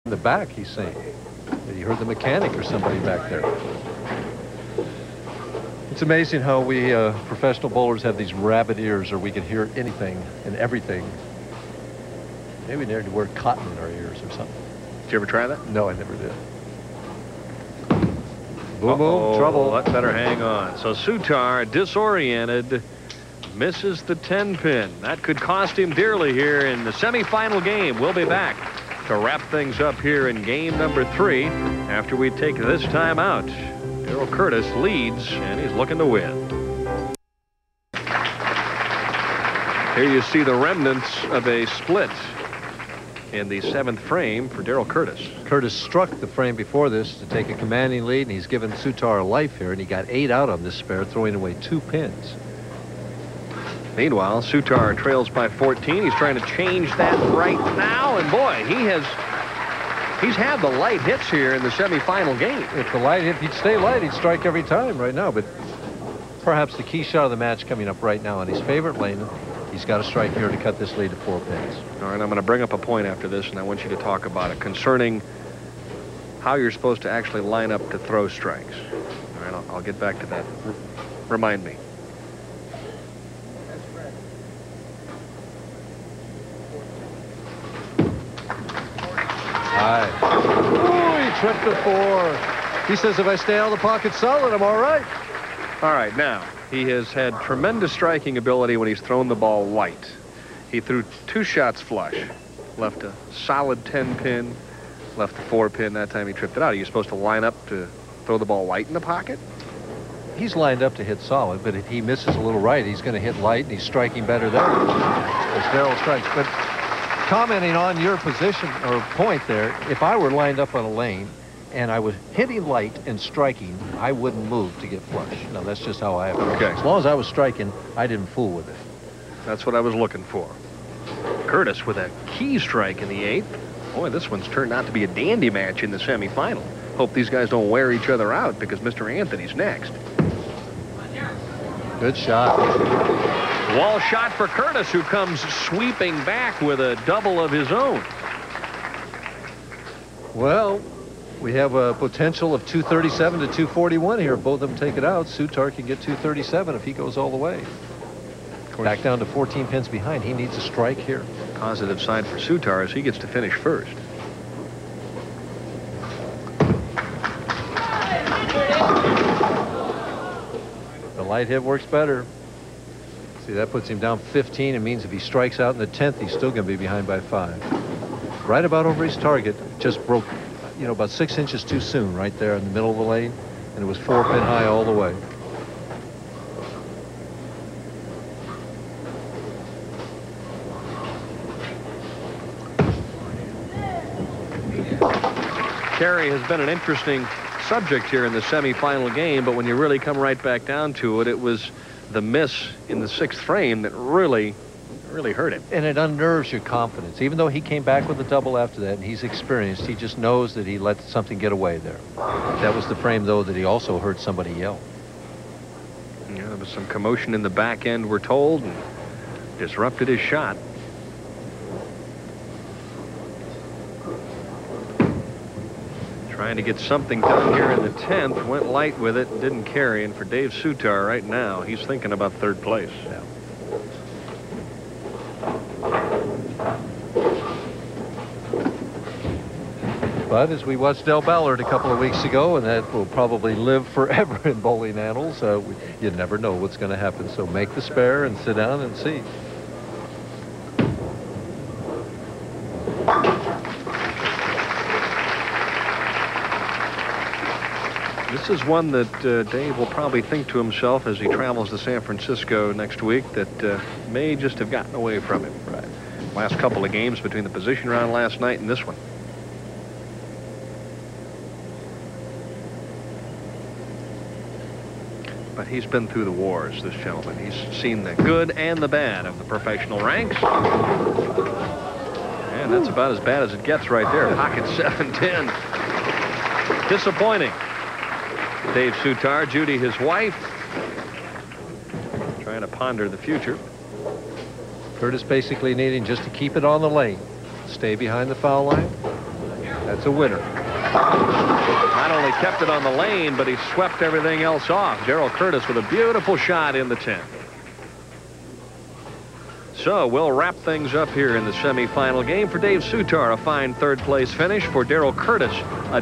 In the back, he's saying. He heard the mechanic or somebody back there. It's amazing how we professional bowlers have these rabbit ears, or we can hear anything and everything. Maybe we need to wear cotton in our ears or something. Did you ever try that? No, I never did. Boom, boom, trouble. That better hang on. So Soutar, disoriented, misses the 10-pin. That could cost him dearly here in the semifinal game. We'll be back to wrap things up here in game number 3 after we take this time out. Darrel Curtis leads, and he's looking to win. Here you see the remnants of a split in the 7th frame for Darrel Curtis. Curtis struck the frame before this to take a commanding lead, and he's given Soutar a life here, and he got 8 out on this spare, throwing away 2 pins. Meanwhile, Soutar trails by 14. He's trying to change that right now, and boy, he's had the light hits here in the semifinal game. If the light hit, he'd stay light, he'd strike every time right now, but perhaps the key shot of the match coming up right now on his favorite lane. He's got to strike here to cut this lead to 4 pins. All right, I'm going to bring up a point after this, and I want you to talk about it concerning how you're supposed to actually line up to throw strikes. All right, I'll get back to that. Remind me. Ooh, he tripped the 4. He says, if I stay out of the pocket solid, I'm all right. All right, now, he has had tremendous striking ability when he's thrown the ball light. He threw 2 shots flush, left a solid 10-pin, left a 4-pin. That time he tripped it out. Are you supposed to line up to throw the ball light in the pocket? He's lined up to hit solid, but if he misses a little right, he's going to hit light, and he's striking better there as Darrel strikes. But commenting on your position or point there, if I were lined up on a lane and I was hitting light and striking, I wouldn't move to get flush. Now, that's just how I have it. Okay. As long as I was striking, I didn't fool with it. That's what I was looking for. Curtis with a key strike in the 8th. Boy, this one's turned out to be a dandy match in the semifinal. Hope these guys don't wear each other out, because Mr. Anthony's next. Good shot. Wall shot for Curtis, who comes sweeping back with a double of his own. Well, we have a potential of 237 to 241 here. Both of them take it out. Soutar can get 237 if he goes all the way. Back down to 14 pins behind. He needs a strike here. Positive side for Soutar is he gets to finish first. The light hit works better. See, that puts him down 15. It means if he strikes out in the 10th, he's still going to be behind by 5. Right about over his target. Just broke, about 6 inches too soon right there in the middle of the lane. And it was 4 pin high all the way. Carey has been an interesting subject here in the semifinal game, but when you really come right back down to it, it was the miss in the 6th frame that really hurt him. And it unnerves your confidence. Even though he came back with a double after that, and he's experienced, he just knows that he let something get away there. That was the frame, though, that he also heard somebody yell. Yeah, there was some commotion in the back end, we're told, and disrupted his shot. Trying to get something done here in the 10th. Went light with it and didn't carry. And for Dave-Soutar right now, he's thinking about 3rd place. Yeah. But as we watched Del Ballard a couple of weeks ago, and that will probably live forever in bowling annals, you never know what's going to happen. So make the spare and sit down and see. This is one that Dave will probably think to himself as he travels to San Francisco next week that may just have gotten away from him. Right. Last couple of games between the position round last night and this one. But he's been through the wars, this gentleman. He's seen the good and the bad of the professional ranks. And that's about as bad as it gets right there. Pocket 7-10. Disappointing. Dave-Soutar, Judy, his wife, trying to ponder the future. Curtis basically needing just to keep it on the lane. Stay behind the foul line. That's a winner. Not only kept it on the lane, but he swept everything else off. Darrel Curtis with a beautiful shot in the 10th. So we'll wrap things up here in the semifinal game. For Dave-Soutar, a fine third place finish. For Darrel Curtis, a